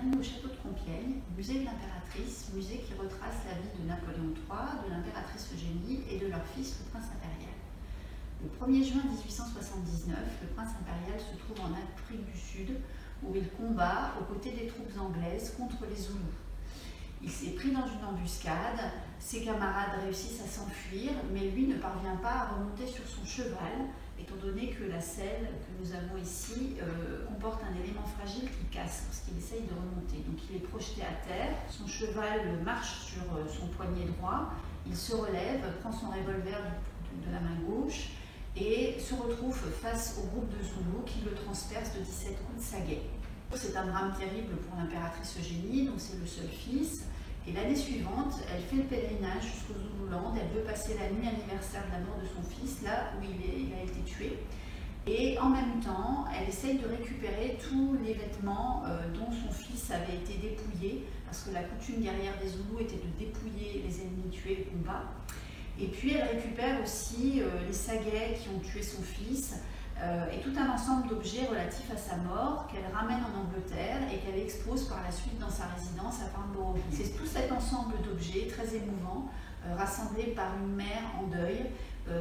bienvenue au château de Compiègne, musée de l'impératrice, musée qui retrace la vie de Napoléon III, de l'impératrice Eugénie et de leur fils, le prince impérial. Le 1er juin 1879, le prince impérial se trouve en Afrique du Sud, où il combat aux côtés des troupes anglaises contre les Zoulous. Il s'est pris dans une embuscade, ses camarades réussissent à s'enfuir, mais lui ne parvient pas à remonter sur son cheval, étant donné que la selle que nous avons ici comporte un élément fragile qui casse lorsqu'il essaye de remonter. Donc il est projeté à terre, son cheval marche sur son poignet droit, il se relève, prend son revolver de la main gauche et se retrouve face au groupe de Zoulous qui le transperce de 17 coups de saguet. C'est un drame terrible pour l'impératrice Eugénie, dont c'est le seul fils. Et l'année suivante, elle fait le pèlerinage jusqu'au Zululand. Elle veut passer la nuit anniversaire de la mort de son fils, là où il a été tué. Et en même temps, elle essaye de récupérer tous les vêtements dont son fils avait été dépouillé, parce que la coutume guerrière des Zoulous était de dépouiller les ennemis tués au combat. Et puis elle récupère aussi les saguets qui ont tué son fils, et tout un ensemble d'objets relatifs à sa mort qu'elle ramène en Angleterre et qu'elle expose par la suite dans sa résidence à Farnborough. C'est tout cet ensemble d'objets très émouvants, rassemblés par une mère en deuil,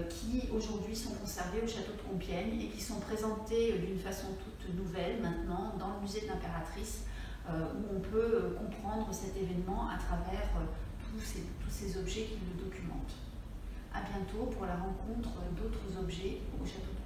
qui aujourd'hui sont conservés au château de Compiègne et qui sont présentés d'une façon toute nouvelle maintenant dans le musée de l'impératrice, où on peut comprendre cet événement à travers tous ces objets qui le documentent. À bientôt pour la rencontre d'autres objets au château de Compiègne.